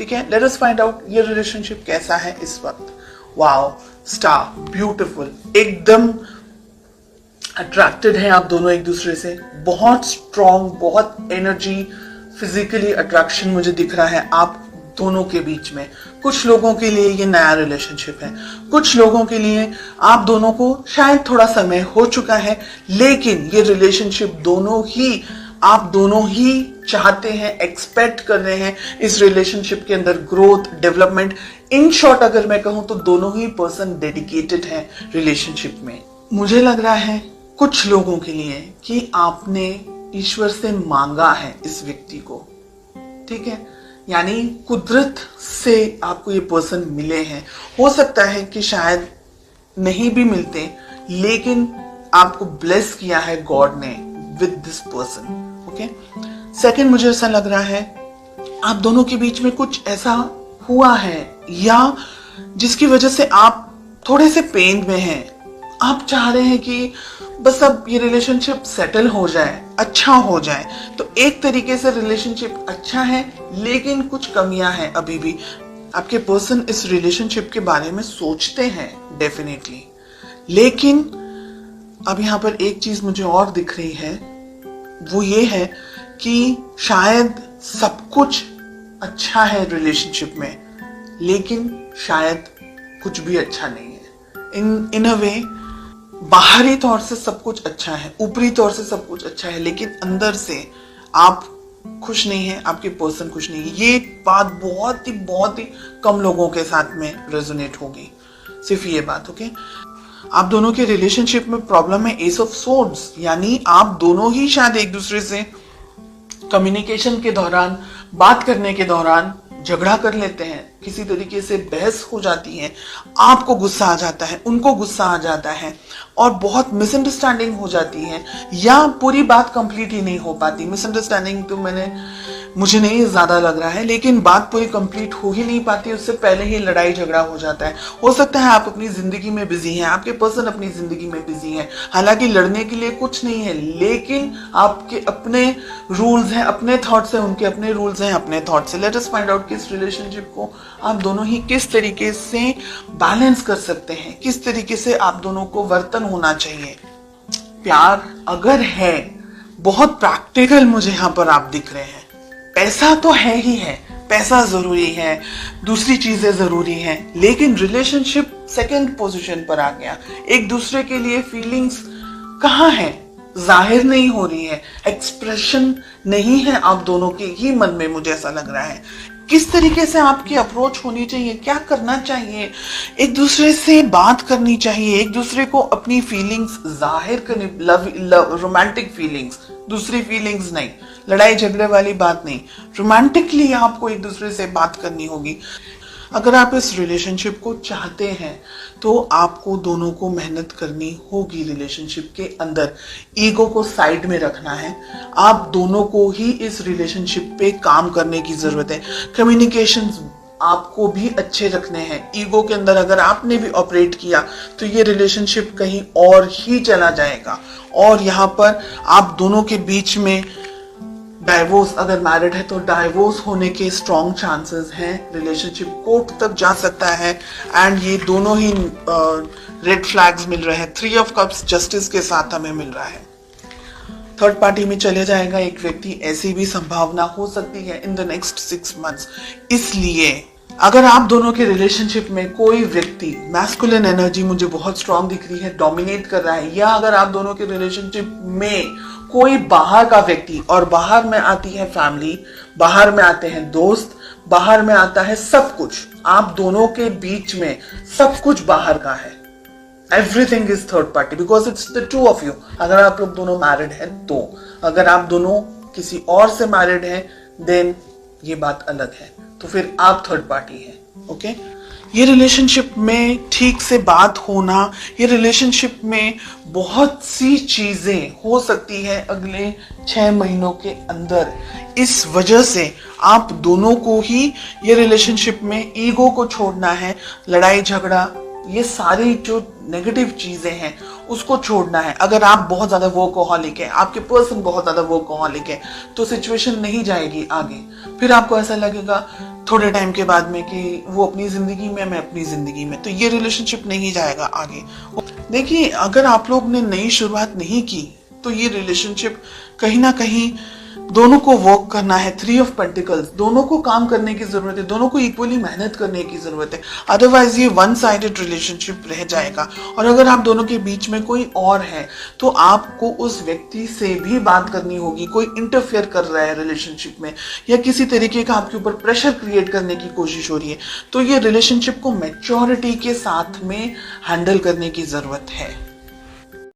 ठीक है, let us find out ये रिलेशनशिप कैसा है इस वक्त। वाओ, स्टार, ब्यूटीफुल, एकदम अट्रैक्टेड हैं आप दोनों एक दूसरे से, बहुत स्ट्रॉन्ग, बहुत एनर्जी, फिजिकली अट्रैक्शन मुझे दिख रहा है आप दोनों के बीच में। कुछ लोगों के लिए ये नया रिलेशनशिप है, कुछ लोगों के लिए आप दोनों को शायद थोड़ा समय हो चुका है, लेकिन ये रिलेशनशिप आप दोनों ही चाहते हैं, एक्सपेक्ट कर रहे हैं इस रिलेशनशिप के अंदर ग्रोथ, डेवलपमेंट। इन शॉर्ट अगर मैं कहूं तो दोनों ही पर्सन डेडिकेटेड हैं रिलेशनशिप में। मुझे लग रहा है कुछ लोगों के लिए कि आपने ईश्वर से मांगा है इस व्यक्ति को, ठीक है, यानी कुदरत से आपको ये पर्सन मिले हैं। हो सकता है कि शायद नहीं भी मिलते, लेकिन आपको ब्लेस किया है गॉड ने with this person. Okay, second, मुझे ऐसा लग रहा है आप दोनों के बीच में कुछ ऐसा हुआ है या जिसकी वजह से आप थोड़े से पेन में हैं। आप चाह रहे हैं कि बस अब ये रिलेशनशिप सेटल हो जाए, अच्छा हो जाए। तो एक तरीके से रिलेशनशिप अच्छा है, लेकिन कुछ कमियां हैं अभी भी। आपके पर्सन इस रिलेशनशिप के बारे में सोचते हैं डेफिनेटली, लेकिन अब यहाँ पर एक चीज मुझे और दिख रही है, वो ये है कि शायद सब कुछ अच्छा है रिलेशनशिप में, लेकिन शायद कुछ भी अच्छा नहीं है। इन अ वे बाहरी तौर से सब कुछ अच्छा है, ऊपरी तौर से सब कुछ अच्छा है, लेकिन अंदर से आप खुश नहीं है, आपके पर्सन खुश नहीं है। ये बात बहुत ही कम लोगों के साथ में रेजोनेट होगी, सिर्फ ये बात। ओके, आप दोनों के रिलेशनशिप में प्रॉब्लम है एस ऑफ सोर्ड्स, यानी आप दोनों ही शायद एक दूसरे से कम्युनिकेशन के दौरान, बात करने के दौरान झगड़ा कर लेते हैं, किसी तरीके से बहस हो जाती है, आपको गुस्सा आ जाता है, उनको गुस्सा आ जाता है और बहुत मिसअंडरस्टैंडिंग हो जाती है, या पूरी बात कंप्लीट ही नहीं हो पाती। मिसअंडरस्टैंडिंग तो मुझे नहीं ज्यादा लग रहा है, लेकिन बात पूरी कंप्लीट हो ही नहीं पाती, उससे पहले ही लड़ाई झगड़ा हो जाता है। हो सकता है आप अपनी जिंदगी में बिजी हैं, आपके पर्सन अपनी जिंदगी में बिजी हैं, हालांकि लड़ने के लिए कुछ नहीं है, लेकिन आपके अपने रूल्स हैं, अपने थॉट्स हैं, उनके अपने रूल्स हैं, अपने थॉट्स हैं। लेट अस फाइंड आउट कि इस रिलेशनशिप को आप दोनों ही किस तरीके से बैलेंस कर सकते हैं, किस तरीके से आप दोनों को वर्तन होना चाहिए। प्यार अगर है, बहुत प्रैक्टिकल मुझे यहाँ पर आप दिख रहे हैं। पैसा तो है ही है, पैसा जरूरी है, दूसरी चीजें जरूरी हैं, लेकिन रिलेशनशिप सेकंड पोजीशन पर आ गया। एक दूसरे के लिए फीलिंग्स कहाँ है, जाहिर नहीं हो रही है, एक्सप्रेशन नहीं है आप दोनों के ही मन में, मुझे ऐसा लग रहा है। किस तरीके से आपकी अप्रोच होनी चाहिए, क्या करना चाहिए, एक दूसरे से बात करनी चाहिए, एक दूसरे को अपनी फीलिंग्स जाहिर करनी, रोमांटिक फीलिंग्स, दूसरी फीलिंग्स नहीं, लड़ाई झगड़े वाली बात नहीं, रोमांटिकली आपको एक दूसरे से बात करनी होगी। अगर आप इस रिलेशनशिप को चाहते हैं तो आपको दोनों को मेहनत करनी होगी रिलेशनशिप के अंदर। ईगो को साइड में रखना है, आप दोनों को ही इस रिलेशनशिप पे काम करने की जरूरत है। कम्युनिकेशंस आपको भी अच्छे रखने हैं। ईगो के अंदर अगर आपने भी ऑपरेट किया तो ये रिलेशनशिप कहीं और ही चला जाएगा, और यहाँ पर आप दोनों के बीच में डाइवोर्स, अगर मैरिड है तो डाइवोर्स होने के स्ट्रॉन्ग चांसेस हैं। रिलेशनशिप कोर्ट तक जा सकता है, एंड ये दोनों ही रेड फ्लैग्स मिल रहे हैं। 3 ऑफ कप्स जस्टिस के साथ हमें मिल रहा है। थर्ड पार्टी में चले जाएगा एक व्यक्ति, ऐसी भी संभावना हो सकती है इन द नेक्स्ट 6 मंथ्स। इसलिए अगर आप दोनों के रिलेशनशिप में कोई व्यक्ति, मैस्कुलिन एनर्जी मुझे बहुत स्ट्रांग दिख रही है, डोमिनेट कर रहा है, या अगर आप दोनों के रिलेशनशिप में कोई बाहर का व्यक्ति, और बाहर में आती है फैमिली, बाहर में आते हैं दोस्त, बाहर में आता है सब कुछ, आप दोनों के बीच में सब कुछ बाहर का है। Everything is third party because it's the two of you. अगर आप लोग दोनों मैरिड हैं तो, अगर आप दोनों किसी और से मैरिड हैं देन ये बात अलग है, तो फिर आप थर्ड पार्टी हैं। ओके, ये रिलेशनशिप में ठीक से बात होना, ये रिलेशनशिप में बहुत सी चीजें हो सकती है अगले 6 महीनों के अंदर। इस वजह से आप दोनों को ही ये रिलेशनशिप में ईगो को छोड़ना है, लड़ाई झगड़ा, ये सारी जो नेगेटिव चीजें हैं उसको छोड़ना है। अगर आप बहुत ज्यादा वर्कहॉलिक है, आपके पर्सन बहुत ज्यादा वर्कहॉलिक है, तो सिचुएशन नहीं जाएगी आगे। फिर आपको ऐसा लगेगा थोड़े टाइम के बाद में कि वो अपनी जिंदगी में, मैं अपनी जिंदगी में, तो ये रिलेशनशिप नहीं जाएगा आगे। देखिए, अगर आप लोग ने नई शुरुआत नहीं की तो ये रिलेशनशिप कहीं ना कहीं दोनों को वर्क करना है। 3 ऑफ पेंटिकल्स, दोनों को काम करने की जरूरत है, दोनों को इक्वली मेहनत करने की जरूरत है, अदरवाइज ये वन साइडेड रिलेशनशिप रह जाएगा। और अगर आप दोनों के बीच में कोई और है तो आपको उस व्यक्ति से भी बात करनी होगी। कोई इंटरफेयर कर रहा है रिलेशनशिप में या किसी तरीके का आपके ऊपर प्रेशर क्रिएट करने की कोशिश हो रही है, तो ये रिलेशनशिप को मैच्योरिटी के साथ में हैंडल करने की जरूरत है।